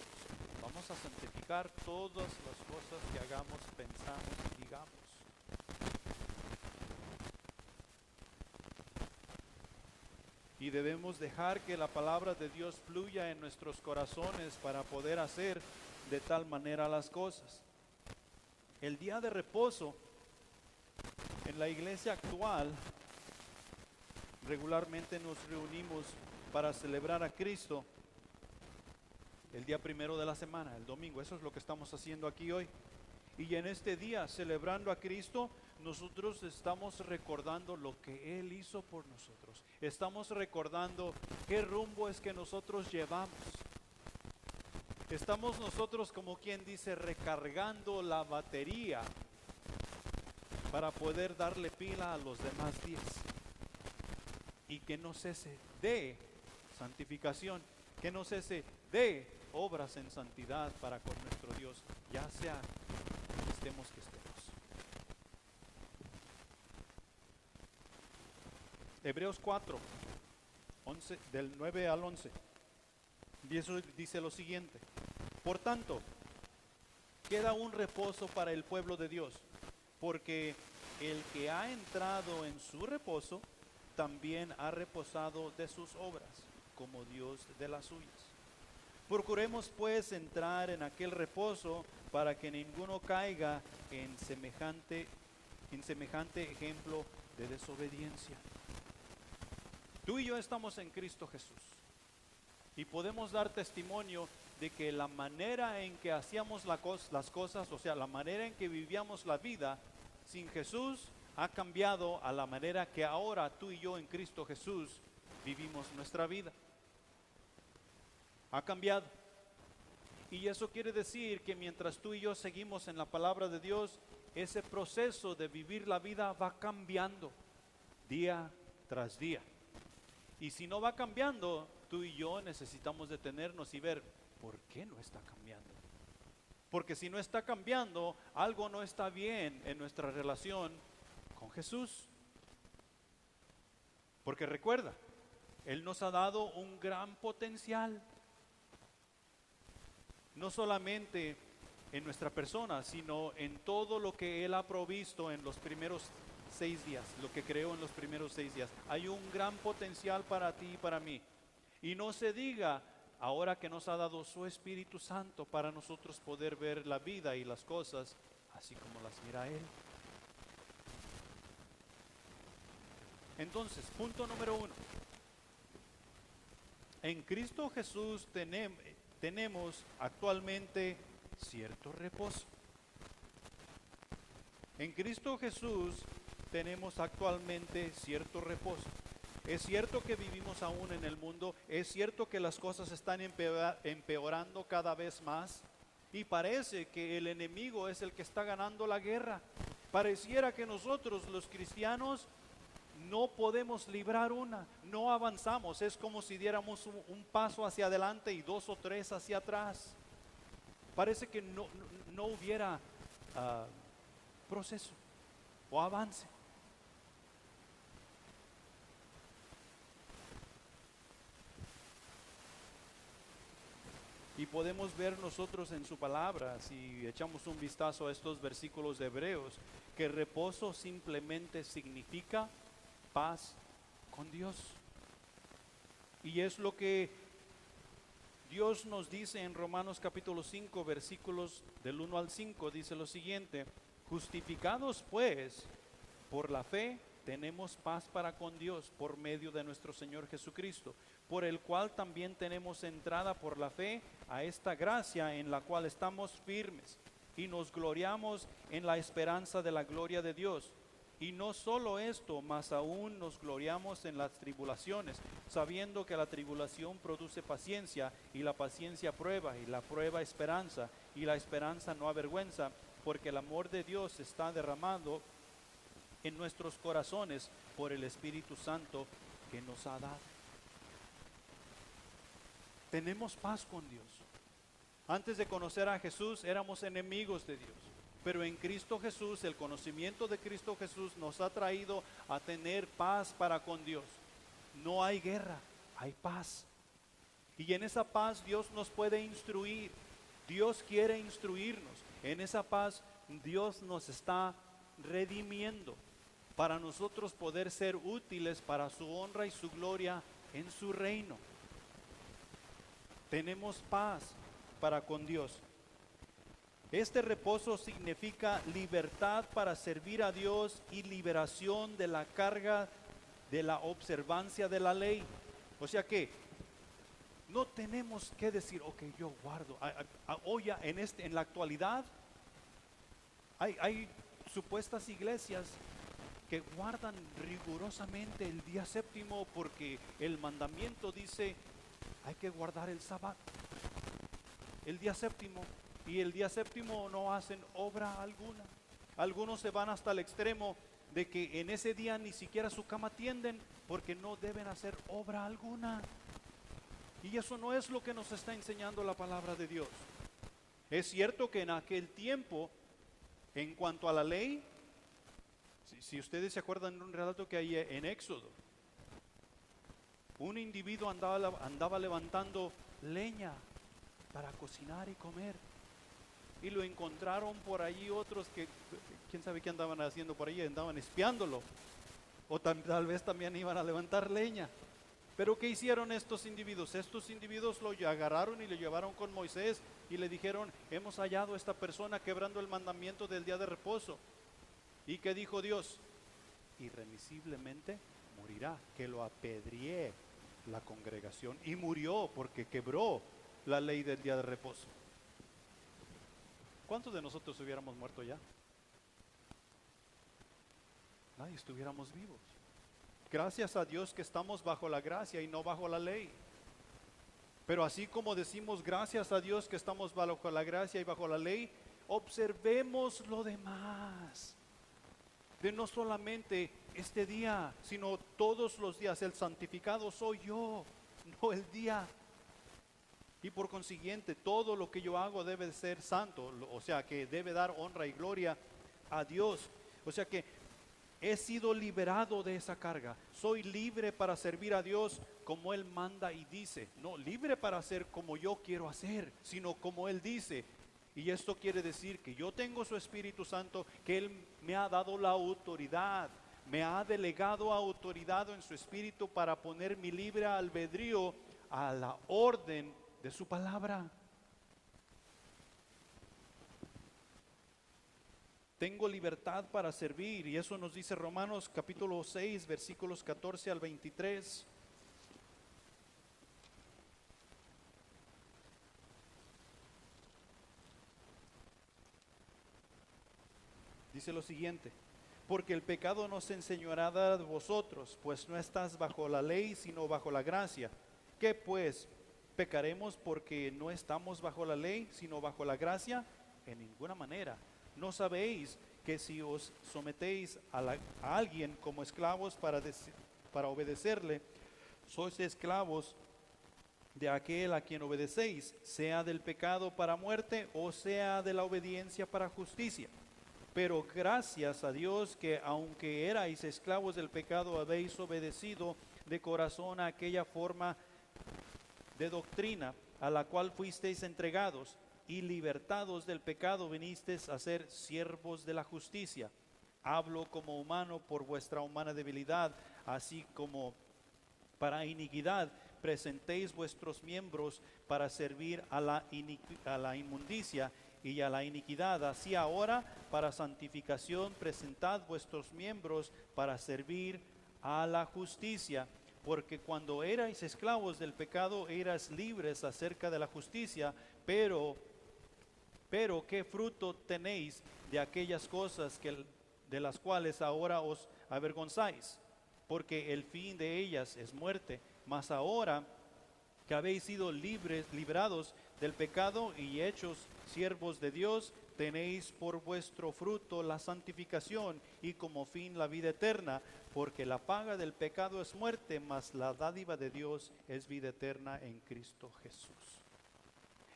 vamos a santificar todas las cosas que hagamos, pensamos y digamos. Y debemos dejar que la palabra de Dios fluya en nuestros corazones para poder hacer de tal manera las cosas. El día de reposo en la iglesia actual, regularmente nos reunimos para celebrar a Cristo el día primero de la semana, el domingo. Eso es lo que estamos haciendo aquí hoy. Y en este día, celebrando a Cristo, nosotros estamos recordando lo que Él hizo por nosotros. Estamos recordando qué rumbo es que nosotros llevamos. Estamos nosotros, como quien dice, recargando la batería para poder darle pila a los demás días. Y que no cese de santificación, que no cese de obras en santidad para con nuestro Dios, ya sea que estemos que estemos. Hebreos 4, del 9 al 11. Y eso dice lo siguiente: por tanto, queda un reposo para el pueblo de Dios, porque el que ha entrado en su reposo, también ha reposado de sus obras, como Dios de las suyas. Procuremos pues entrar en aquel reposo, para que ninguno caiga en semejante ejemplo de desobediencia. Tú y yo estamos en Cristo Jesús, y podemos dar testimonio de que la manera en que hacíamos las cosas, o sea, la manera en que vivíamos la vida sin Jesús, ha cambiado a la manera que ahora tú y yo en Cristo Jesús vivimos nuestra vida. Ha cambiado. Y eso quiere decir que mientras tú y yo seguimos en la palabra de Dios, ese proceso de vivir la vida va cambiando día tras día. Y si no va cambiando, tú y yo necesitamos detenernos y ver por qué no está cambiando. Porque si no está cambiando, algo no está bien en nuestra relación con Jesús. Porque recuerda, Él nos ha dado un gran potencial. No solamente en nuestra persona, sino en todo lo que Él ha provisto en los primeros 6 días, lo que creó en los primeros 6 días. Hay un gran potencial para ti y para mí. Y no se diga ahora que nos ha dado su Espíritu Santo para nosotros poder ver la vida y las cosas así como las mira Él. Entonces, punto número 1. En Cristo Jesús tenemos actualmente cierto reposo. En Cristo Jesús tenemos actualmente cierto reposo. Es cierto que vivimos aún en el mundo, es cierto que las cosas están empeorando cada vez más, y parece que el enemigo es el que está ganando la guerra. Pareciera que nosotros los cristianos no podemos librar una, no avanzamos. Es como si diéramos un paso hacia adelante y 2 o 3 hacia atrás. Parece que no hubiera proceso o avance. Y podemos ver nosotros en su palabra, si echamos un vistazo a estos versículos de Hebreos, que reposo simplemente significa paz con Dios. Y es lo que Dios nos dice en Romanos capítulo 5, versículos del 1 al 5, dice lo siguiente: justificados pues por la fe, tenemos paz para con Dios por medio de nuestro Señor Jesucristo, por el cual también tenemos entrada por la fe a esta gracia en la cual estamos firmes y nos gloriamos en la esperanza de la gloria de Dios. Y no solo esto, mas aún nos gloriamos en las tribulaciones, sabiendo que la tribulación produce paciencia, y la paciencia prueba, y la prueba esperanza, y la esperanza no avergüenza, porque el amor de Dios está derramado en nuestros corazones por el Espíritu Santo que nos ha dado. Tenemos paz con Dios. Antes de conocer a Jesús éramos enemigos de Dios, pero en Cristo Jesús, el conocimiento de Cristo Jesús nos ha traído a tener paz para con Dios. No hay guerra, hay paz. Y en esa paz Dios nos puede instruir. Dios quiere instruirnos. En esa paz Dios nos está redimiendo para nosotros poder ser útiles para su honra y su gloria en su reino. Tenemos paz para con Dios. Este reposo significa libertad para servir a Dios y liberación de la carga de la observancia de la ley. O sea que no tenemos que decir, ok, yo guardo. Hoy en la actualidad hay supuestas iglesias que guardan rigurosamente el día séptimo porque el mandamiento dice hay que guardar el sábado, el día séptimo. Y el día séptimo no hacen obra alguna. Algunos se van hasta el extremo de que en ese día ni siquiera su cama tienden porque no deben hacer obra alguna. Y eso no es lo que nos está enseñando la palabra de Dios. Es cierto que en aquel tiempo, en cuanto a la ley, si ustedes se acuerdan de un relato que hay en Éxodo, Un individuo andaba levantando leña para cocinar y comer. Y lo encontraron por allí otros que, quién sabe qué andaban haciendo por allí, andaban espiándolo. O tal vez también iban a levantar leña. Pero ¿qué hicieron estos individuos? Estos individuos lo agarraron y lo llevaron con Moisés y le dijeron, hemos hallado a esta persona quebrando el mandamiento del día de reposo. ¿Y qué dijo Dios? Irremisiblemente morirá, que lo apedreé la congregación, y murió porque quebró la ley del día de reposo. ¿Cuántos de nosotros hubiéramos muerto ya? Nadie estuviéramos vivos. Gracias a Dios que estamos bajo la gracia y no bajo la ley. Pero así como decimos gracias a Dios que estamos bajo la gracia y bajo la ley, observemos lo demás. De no solamente este día, sino todos los días. El santificado soy yo, no el día. Y por consiguiente, todo lo que yo hago debe ser santo. O sea, que debe dar honra y gloria a Dios. O sea que he sido liberado de esa carga. Soy libre para servir a Dios como Él manda y dice. No libre para hacer como yo quiero hacer, sino como Él dice. Y esto quiere decir que yo tengo su Espíritu Santo, que Él me ha dado la autoridad, me ha delegado autoridad en su Espíritu para poner mi libre albedrío a la orden de su palabra. Tengo libertad para servir, y eso nos dice Romanos capítulo 6, versículos 14 al 23. Dice lo siguiente: porque el pecado no se enseñoreará de vosotros, pues no estás bajo la ley, sino bajo la gracia. ¿Qué pues? ¿Pecaremos porque no estamos bajo la ley, sino bajo la gracia? En ninguna manera. ¿No sabéis que si os sometéis a alguien como esclavos para obedecerle, sois esclavos de aquel a quien obedecéis, sea del pecado para muerte o sea de la obediencia para justicia? Pero gracias a Dios que aunque erais esclavos del pecado, habéis obedecido de corazón a aquella forma de doctrina a la cual fuisteis entregados, y libertados del pecado vinisteis a ser siervos de la justicia. Hablo como humano por vuestra humana debilidad, así como para iniquidad presentéis vuestros miembros para servir a la inmundicia y a la iniquidad. Así ahora para santificación presentad vuestros miembros para servir a la justicia. Porque cuando erais esclavos del pecado erais libres acerca de la justicia, pero ¿qué fruto tenéis de aquellas cosas de las cuales ahora os avergonzáis? Porque el fin de ellas es muerte. Mas ahora que habéis sido librados del pecado y hechos siervos de Dios, tenéis por vuestro fruto la santificación y como fin la vida eterna, porque la paga del pecado es muerte, mas la dádiva de Dios es vida eterna en Cristo Jesús.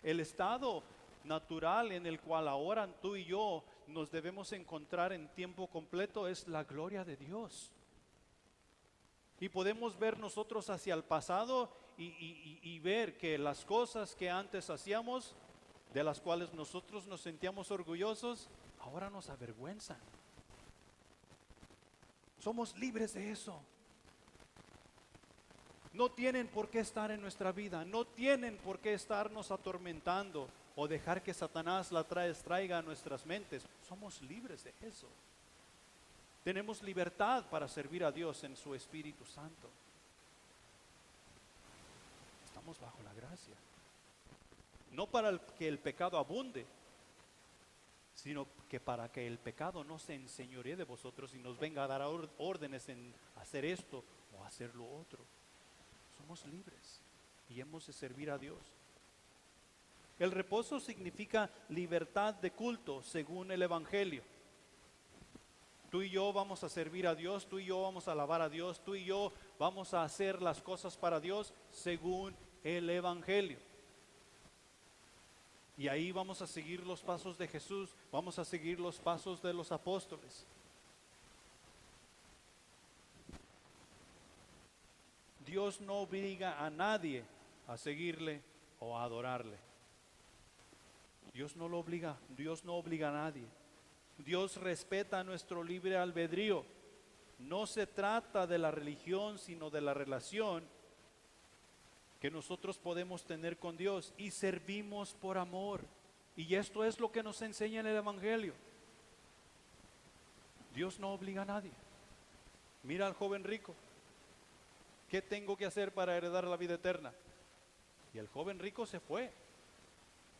El estado natural en el cual ahora tú y yo nos debemos encontrar en tiempo completo es la gloria de Dios. Y podemos ver nosotros hacia el pasado y ver que las cosas que antes hacíamos, de las cuales nosotros nos sentíamos orgullosos, ahora nos avergüenzan. Somos libres de eso. No tienen por qué estar en nuestra vida, no tienen por qué estarnos atormentando o dejar que Satanás la traiga a nuestras mentes. Somos libres de eso. Tenemos libertad para servir a Dios en su Espíritu Santo. Estamos bajo la gracia. No para que el pecado abunde, sino que para que el pecado no se enseñoree de vosotros y nos venga a dar órdenes en hacer esto o hacer lo otro. Somos libres y hemos de servir a Dios. El reposo significa libertad de culto según el Evangelio. Tú y yo vamos a servir a Dios, tú y yo vamos a alabar a Dios, tú y yo vamos a hacer las cosas para Dios según el Evangelio. Y ahí vamos a seguir los pasos de Jesús, vamos a seguir los pasos de los apóstoles. Dios no obliga a nadie a seguirle o a adorarle. Dios no obliga a nadie. Dios respeta nuestro libre albedrío. No se trata de la religión, sino de la relación que nosotros podemos tener con Dios, y servimos por amor. Y esto es lo que nos enseña en el Evangelio. Dios no obliga a nadie. Mira al joven rico. ¿Qué tengo que hacer para heredar la vida eterna? Y el joven rico se fue.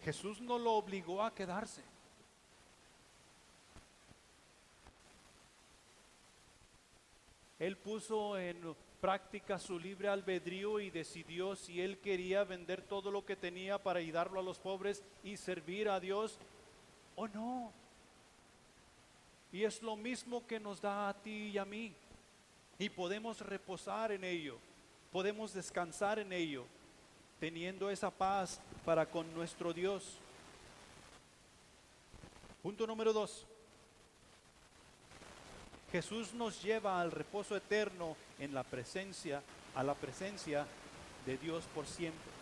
Jesús no lo obligó a quedarse. Él puso en práctica su libre albedrío y decidió si él quería vender todo lo que tenía para y darlo a los pobres y servir a Dios o no. Y es lo mismo que nos da a ti y a mí. Y podemos reposar en ello, podemos descansar en ello, teniendo esa paz para con nuestro Dios. Punto número 2. Jesús nos lleva al reposo eterno en la presencia, a la presencia de Dios por siempre.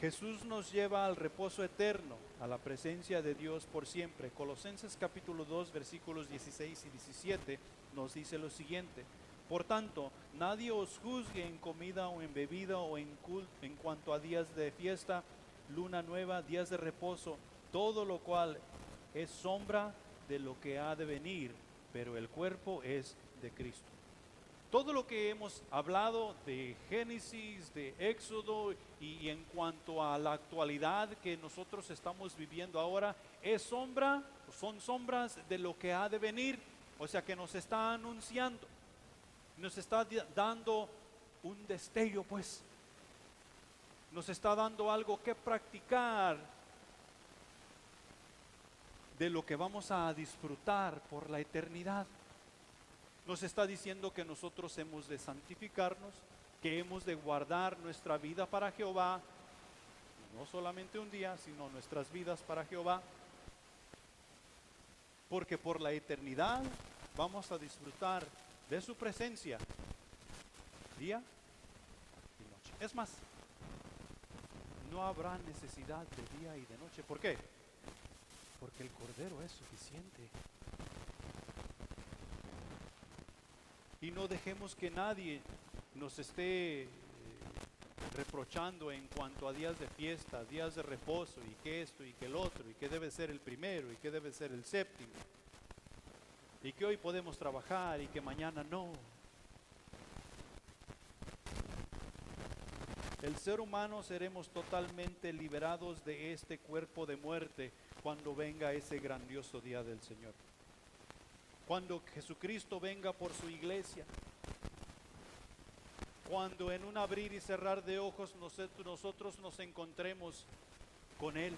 Jesús nos lleva al reposo eterno, a la presencia de Dios por siempre. Colosenses capítulo 2, versículos 16 y 17 nos dice lo siguiente: por tanto, nadie os juzgue en comida o en bebida o en cuanto a días de fiesta, luna nueva, días de reposo, todo lo cual es sombra de lo que ha de venir, pero el cuerpo es de Cristo. Todo lo que hemos hablado de Génesis, de Éxodo y en cuanto a la actualidad que nosotros estamos viviendo ahora, son sombras de lo que ha de venir. O sea que nos está anunciando, nos está dando un destello, pues. Nos está dando algo que practicar de lo que vamos a disfrutar por la eternidad. Nos está diciendo que nosotros hemos de santificarnos, que hemos de guardar nuestra vida para Jehová, no solamente un día, sino nuestras vidas para Jehová, porque por la eternidad vamos a disfrutar de su presencia, día y noche. Es más, no habrá necesidad de día y de noche. ¿Por qué? Porque el Cordero es suficiente. Y no dejemos que nadie nos esté reprochando en cuanto a días de fiesta, días de reposo, y que esto y que el otro, y que debe ser el primero y que debe ser el séptimo, y que hoy podemos trabajar y que mañana no. El ser humano seremos totalmente liberados de este cuerpo de muerte cuando venga ese grandioso día del Señor. Cuando Jesucristo venga por su iglesia, cuando en un abrir y cerrar de ojos nosotros nos encontremos con Él,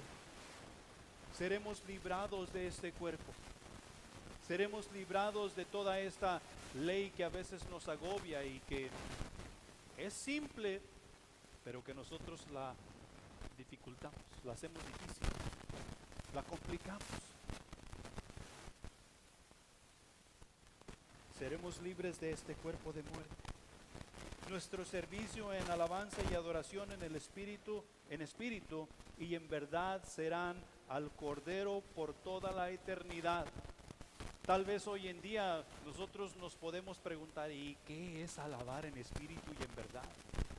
seremos librados de este cuerpo, seremos librados de toda esta ley que a veces nos agobia y que es simple, pero que nosotros la dificultamos, la hacemos difícil, la complicamos. Seremos libres de este cuerpo de muerte. Nuestro servicio en alabanza y adoración en el espíritu y en verdad serán al Cordero por toda la eternidad. Tal vez hoy en día nosotros nos podemos preguntar, ¿y qué es alabar en espíritu y en verdad?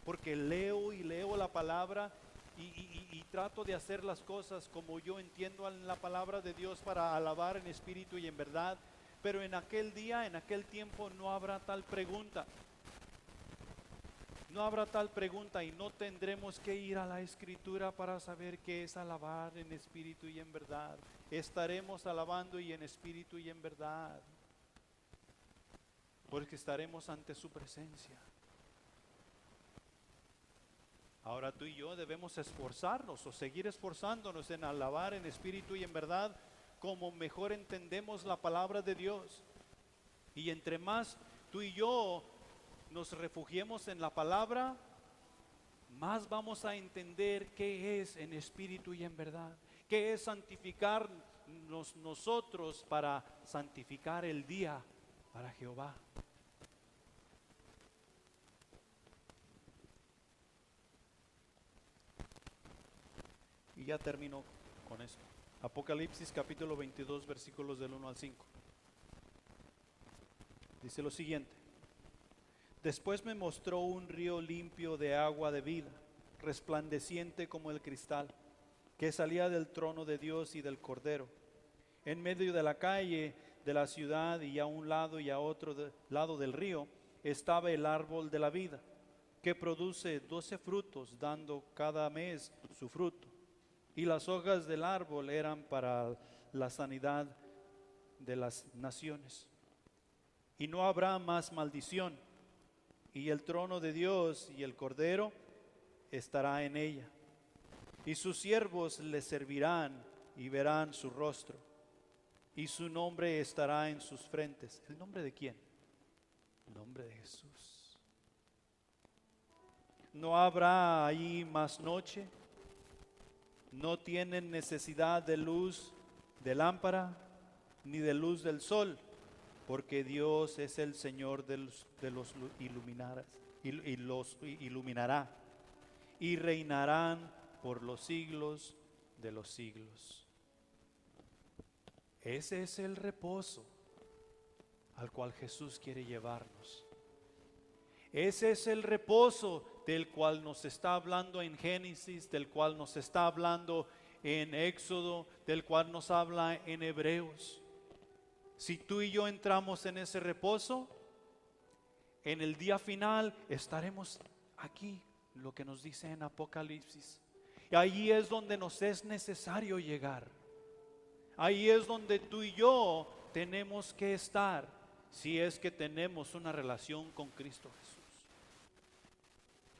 Porque leo la palabra y trato de hacer las cosas como yo entiendo en la palabra de Dios para alabar en espíritu y en verdad. Pero en aquel día, en aquel tiempo no habrá tal pregunta. No habrá tal pregunta y no tendremos que ir a la Escritura para saber qué es alabar en espíritu y en verdad. Estaremos alabando y en espíritu y en verdad, porque estaremos ante su presencia. Ahora tú y yo debemos esforzarnos o seguir esforzándonos en alabar en espíritu y en verdad, como mejor entendemos la palabra de Dios. Y entre más tú y yo nos refugiemos en la palabra, más vamos a entender qué es en espíritu y en verdad, qué es santificarnos nosotros para santificar el día para Jehová. Y ya termino con esto. Apocalipsis capítulo 22, versículos del 1 al 5. Dice lo siguiente: después me mostró un río limpio de agua de vida, resplandeciente como el cristal, que salía del trono de Dios y del Cordero. En medio de la calle de la ciudad y a un lado y a otro lado del río estaba el árbol de la vida, que produce 12 frutos, dando cada mes su fruto. Y las hojas del árbol eran para la sanidad de las naciones. Y no habrá más maldición. Y el trono de Dios y el Cordero estará en ella. Y sus siervos le servirán y verán su rostro. Y su nombre estará en sus frentes. ¿El nombre de quién? El nombre de Jesús. No habrá allí más noche. No tienen necesidad de luz de lámpara ni de luz del sol, porque Dios es el Señor de los iluminará, y reinarán por los siglos de los siglos. Ese es el reposo al cual Jesús quiere llevarnos. Ese es el reposo del cual nos está hablando en Génesis, del cual nos está hablando en Éxodo, del cual nos habla en Hebreos. Si tú y yo entramos en ese reposo, en el día final estaremos aquí, lo que nos dice en Apocalipsis. Y ahí es donde nos es necesario llegar. Ahí es donde tú y yo tenemos que estar, si es que tenemos una relación con Cristo Jesús.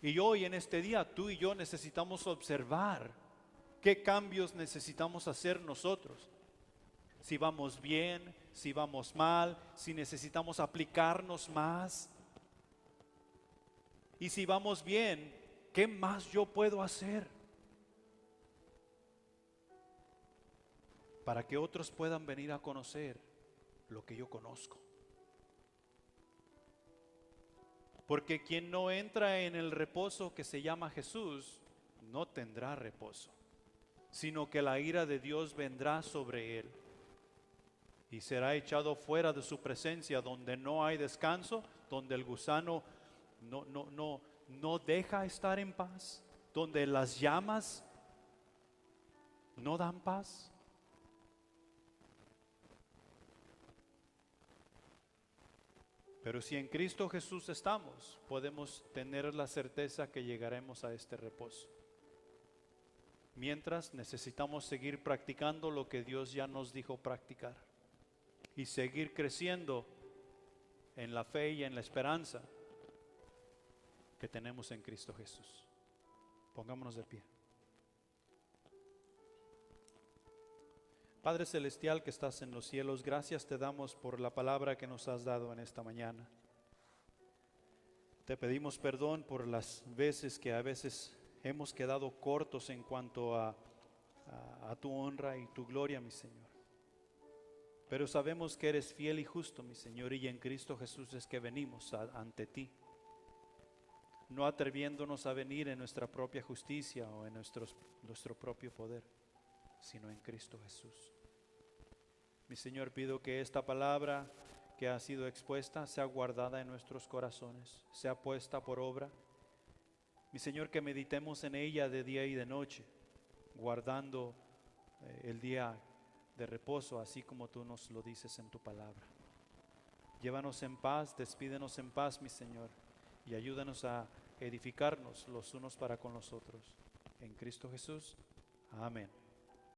Y hoy en este día tú y yo necesitamos observar qué cambios necesitamos hacer nosotros. Si vamos bien, si vamos mal, si necesitamos aplicarnos más. Y si vamos bien, ¿qué más yo puedo hacer para que otros puedan venir a conocer lo que yo conozco? Porque quien no entra en el reposo que se llama Jesús, no tendrá reposo, sino que la ira de Dios vendrá sobre él y será echado fuera de su presencia, donde no hay descanso, donde el gusano no deja estar en paz, donde las llamas no dan paz. Pero si en Cristo Jesús estamos, podemos tener la certeza que llegaremos a este reposo. Mientras, necesitamos seguir practicando lo que Dios ya nos dijo practicar y seguir creciendo en la fe y en la esperanza que tenemos en Cristo Jesús. Pongámonos de pie. Padre Celestial que estás en los cielos, gracias te damos por la palabra que nos has dado en esta mañana. Te pedimos perdón por las veces que a veces hemos quedado cortos en cuanto a tu honra y tu gloria, mi Señor. Pero sabemos que eres fiel y justo, mi Señor, y en Cristo Jesús es que venimos ante ti, no atreviéndonos a venir en nuestra propia justicia o en nuestro propio poder, sino en Cristo Jesús. Mi Señor, pido que esta palabra que ha sido expuesta sea guardada en nuestros corazones, sea puesta por obra. Mi Señor, que meditemos en ella de día y de noche, guardando el día de reposo, así como tú nos lo dices en tu palabra. Llévanos en paz, despídenos en paz, mi Señor, y ayúdanos a edificarnos los unos para con los otros. En Cristo Jesús, amén.